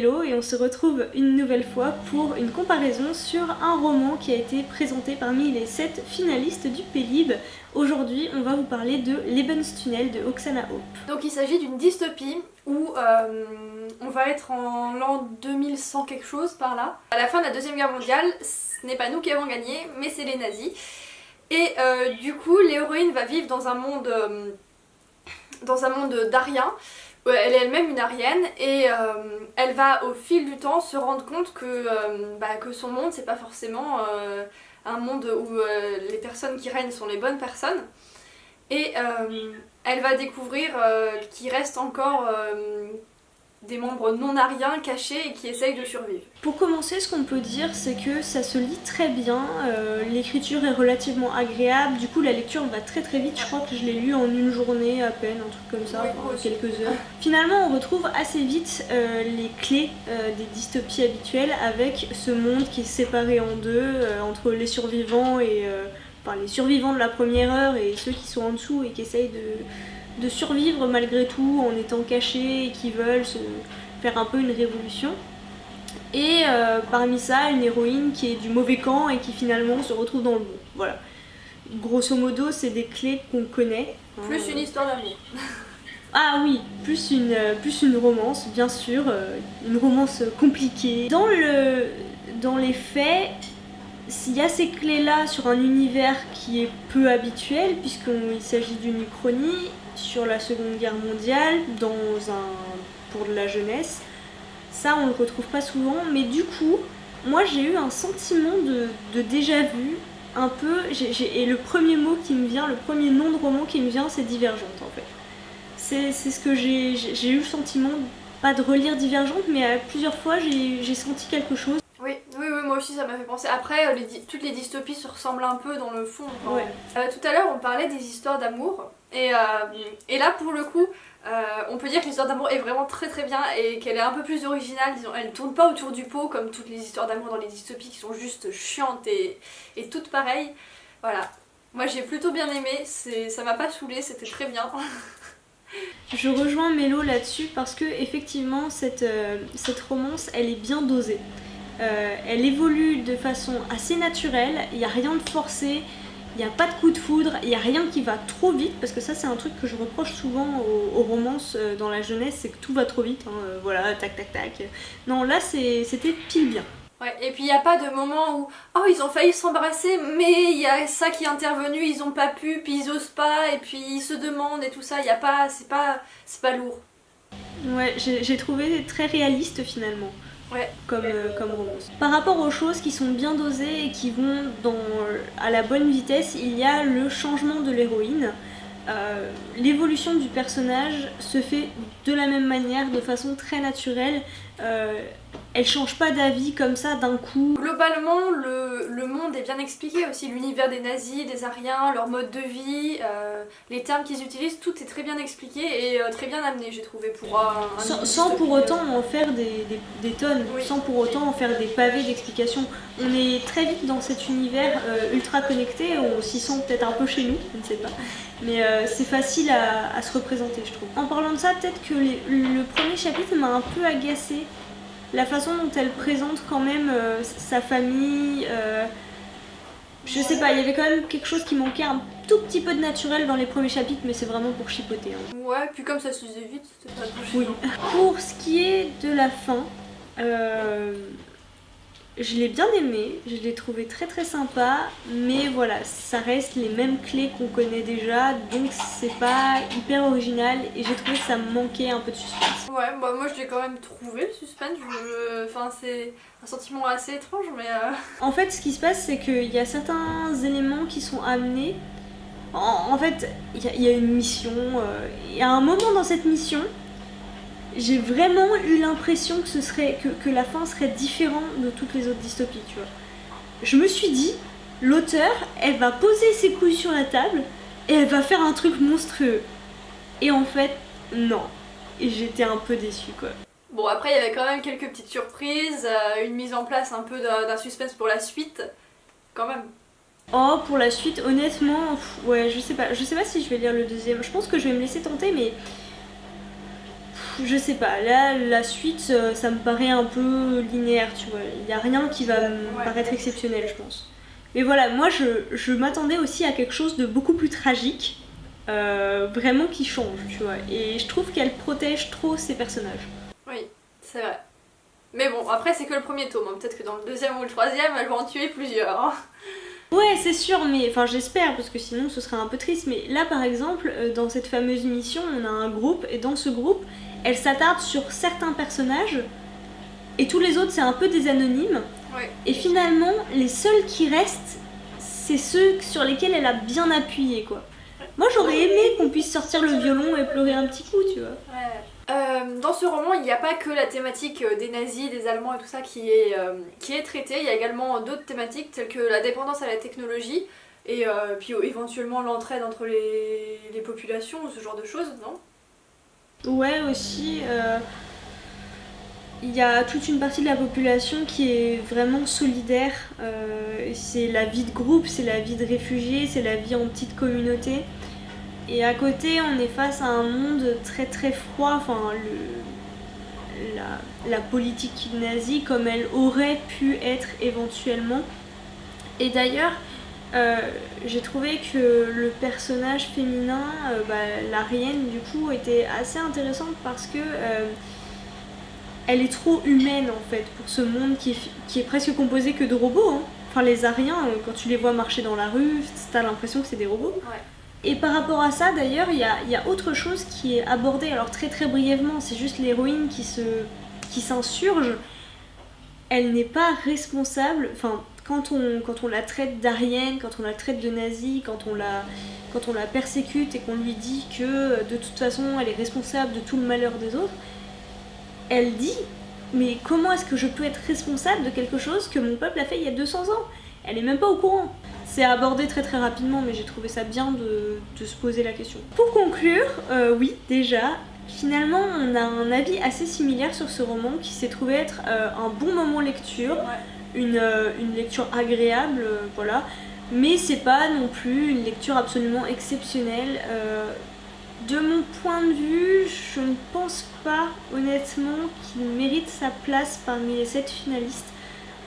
Mélo et on se retrouve une nouvelle fois pour une comparaison sur un roman qui a été présenté parmi les 7 finalistes du Pélib. Aujourd'hui, on va vous parler de Lebenstunnel de Oksana Hope. Donc il s'agit d'une dystopie où on va être en l'an 2100 quelque chose par là. À la fin de la Deuxième Guerre mondiale, ce n'est pas nous qui avons gagné, mais c'est les nazis. Et du coup, l'héroïne va vivre dans un monde d'Ariens. Elle est elle-même une Arienne et elle va au fil du temps se rendre compte que son monde c'est pas forcément un monde où les personnes qui règnent sont les bonnes personnes. Et elle va découvrir qu'il reste encore des membres non ariens cachés et qui essayent de survivre. Pour commencer, ce qu'on peut dire, c'est que ça se lit très bien, l'écriture est relativement agréable, du coup la lecture va très très vite, je crois que je l'ai lu en une journée à peine, un truc comme ça, oui, quelques heures. Finalement on retrouve assez vite les clés des dystopies habituelles avec ce monde qui est séparé en deux, entre les survivants et... les survivants de la première heure et ceux qui sont en dessous et qui essayent de survivre malgré tout en étant cachés et qui veulent se faire un peu une révolution. Et parmi ça, une héroïne qui est du mauvais camp et qui finalement se retrouve dans le bon. Voilà. Grosso modo, c'est des clés qu'on connaît. Plus une histoire d'amour. Ah oui, plus une romance, bien sûr, une romance compliquée. Dans les faits, s'il y a ces clés-là sur un univers qui est peu habituel, puisqu'il s'agit d'une uchronie sur la Seconde Guerre mondiale, pour de la jeunesse, ça on le retrouve pas souvent, mais du coup, moi j'ai eu un sentiment de déjà-vu, un peu, et le premier mot qui me vient, le premier nom de roman qui me vient, c'est Divergente en fait. C'est ce que j'ai eu le sentiment, pas de relire Divergente, mais plusieurs fois j'ai senti quelque chose. Oui, moi aussi ça m'a fait penser. Après, toutes les dystopies se ressemblent un peu dans le fond. Ouais. Tout à l'heure, on parlait des histoires d'amour. Et là, pour le coup, on peut dire que l'histoire d'amour est vraiment très très bien et qu'elle est un peu plus originale. Elle ne tourne pas autour du pot comme toutes les histoires d'amour dans les dystopies qui sont juste chiantes et toutes pareilles. Voilà. Moi j'ai plutôt bien aimé, ça m'a pas saoulée, c'était très bien. Je rejoins Mélo là-dessus parce que effectivement cette romance elle est bien dosée. Elle évolue de façon assez naturelle, il n'y a rien de forcé, il n'y a pas de coup de foudre, il n'y a rien qui va trop vite, parce que ça c'est un truc que je reproche souvent aux romances dans la jeunesse, c'est que tout va trop vite, voilà, tac tac tac. Non, là c'était pile bien. Ouais, et puis il n'y a pas de moment où oh ils ont failli s'embrasser mais il y a ça qui est intervenu, ils ont pas pu, puis ils osent pas, et puis ils se demandent et tout ça, il y a pas, c'est pas lourd. Ouais, j'ai trouvé très réaliste finalement. Ouais. Comme romance. Par rapport aux choses qui sont bien dosées et qui vont à la bonne vitesse, il y a le changement de l'héroïne. L'évolution du personnage se fait de la même manière, de façon très naturelle. Elle change pas d'avis comme ça d'un coup. Globalement, le monde est bien expliqué aussi, l'univers des nazis, des Ariens, leur mode de vie, les termes qu'ils utilisent, tout est très bien expliqué et très bien amené, j'ai trouvé, pour sans pour autant en faire des tonnes, oui. Sans pour autant en faire des pavés d'explications. On est très vite dans cet univers ultra connecté, on s'y sent peut-être un peu chez nous, je ne sais pas. Mais c'est facile à se représenter, je trouve. En parlant de ça, peut-être que le premier chapitre m'a un peu agacée. La façon dont elle présente quand même sa famille, je sais pas, il y avait quand même quelque chose qui manquait un tout petit peu de naturel dans les premiers chapitres, mais c'est vraiment pour chipoter. Ouais, puis comme ça se faisait vite, c'était pas trop chiant. Oui. Pour ce qui est de la fin, je l'ai bien aimé, je l'ai trouvé très très sympa, mais voilà, ça reste les mêmes clés qu'on connaît déjà, donc c'est pas hyper original et j'ai trouvé que ça me manquait un peu de suspense. Ouais, bah moi je l'ai quand même trouvé le suspense, enfin c'est un sentiment assez étrange, mais... En fait, ce qui se passe, c'est qu'il y a certains éléments qui sont amenés. En fait, il y a une mission, et à un moment dans cette mission, j'ai vraiment eu l'impression que la fin serait différente de toutes les autres dystopies, tu vois. Je me suis dit, l'auteur, elle va poser ses couilles sur la table et elle va faire un truc monstrueux. Et en fait, non. Et j'étais un peu déçue, quoi. Bon, après, il y avait quand même quelques petites surprises, une mise en place un peu d'un suspense pour la suite, quand même. Oh, pour la suite, honnêtement, ouais, je sais pas si je vais lire le deuxième. Je pense que je vais me laisser tenter, mais... je sais pas, là la suite ça me paraît un peu linéaire, tu vois. Il n'y a rien qui va me paraître exceptionnel, je pense. Mais voilà, moi je m'attendais aussi à quelque chose de beaucoup plus tragique, vraiment qui change, tu vois. Et je trouve qu'elle protège trop ses personnages. Oui, c'est vrai. Mais bon, après c'est que le premier tome, hein. Peut-être que dans le deuxième ou le troisième, elle va en tuer plusieurs. Hein. Ouais, c'est sûr, mais enfin j'espère, parce que sinon ce serait un peu triste. Mais là par exemple, dans cette fameuse mission, on a un groupe, et dans ce groupe, elle s'attarde sur certains personnages, et tous les autres c'est un peu des anonymes. Ouais. Et finalement, les seuls qui restent, c'est ceux sur lesquels elle a bien appuyé, quoi. Moi j'aurais aimé qu'on puisse sortir le violon et pleurer un petit coup, tu vois. Ouais. Dans ce roman, il n'y a pas que la thématique des nazis, des Allemands et tout ça qui est traitée, il y a également d'autres thématiques telles que la dépendance à la technologie et puis éventuellement l'entraide entre les populations ou ce genre de choses, non? Ouais, aussi, il y a toute une partie de la population qui est vraiment solidaire. C'est la vie de groupe, c'est la vie de réfugiés, c'est la vie en petite communauté. Et à côté, on est face à un monde très très froid. Enfin, la politique nazie comme elle aurait pu être éventuellement. Et d'ailleurs, j'ai trouvé que le personnage féminin, l'Arienne du coup, était assez intéressante parce que elle est trop humaine en fait pour ce monde qui est presque composé que de robots. Hein. Enfin, les Ariens, quand tu les vois marcher dans la rue, t'as l'impression que c'est des robots. Ouais. Et par rapport à ça, d'ailleurs, il y a autre chose qui est abordée, alors très très brièvement, c'est juste l'héroïne qui s'insurge. Elle n'est pas responsable, enfin, quand on la traite d'Arienne, quand on la traite de nazie, quand on la persécute et qu'on lui dit que de toute façon elle est responsable de tout le malheur des autres, elle dit « Mais comment est-ce que je peux être responsable de quelque chose que mon peuple a fait il y a 200 ans ?» Elle est même pas au courant. C'est abordé très très rapidement, mais j'ai trouvé ça bien de se poser la question. Pour conclure, oui, déjà, finalement on a un avis assez similaire sur ce roman qui s'est trouvé être un bon moment lecture, une lecture agréable, voilà, mais c'est pas non plus une lecture absolument exceptionnelle. De mon point de vue, je ne pense pas honnêtement qu'il mérite sa place parmi les 7 finalistes.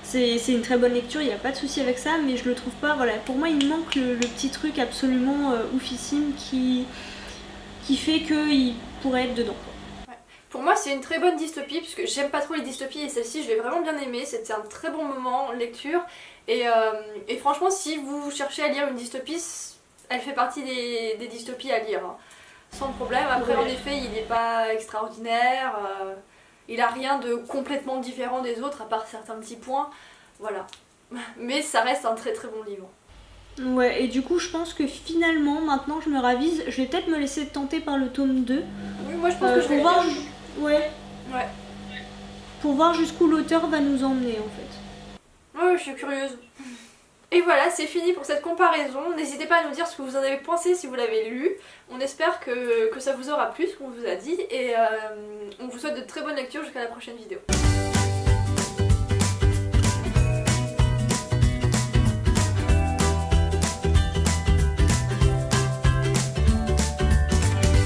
C'est une très bonne lecture, il n'y a pas de souci avec ça, mais je le trouve pas, voilà, pour moi il manque le petit truc absolument oufissime qui fait qu'il pourrait être dedans. Ouais. Pour moi c'est une très bonne dystopie, puisque j'aime pas trop les dystopies et celle-ci je l'ai vraiment bien aimée, c'était un très bon moment en lecture, et franchement si vous cherchez à lire une dystopie, elle fait partie des dystopies à lire, hein, sans problème. Après en effet il n'est pas extraordinaire, il a rien de complètement différent des autres à part certains petits points, voilà. Mais ça reste un très très bon livre. Ouais, et du coup je pense que finalement, maintenant je me ravise, je vais peut-être me laisser tenter par le tome 2. Oui, moi je pense que je vais voir, le lire. Ouais. Pour voir jusqu'où l'auteur va nous emmener en fait. Ouais, je suis curieuse. Et voilà, c'est fini pour cette comparaison. N'hésitez pas à nous dire ce que vous en avez pensé si vous l'avez lu. On espère que ça vous aura plu ce qu'on vous a dit. Et on vous souhaite de très bonnes lectures jusqu'à la prochaine vidéo.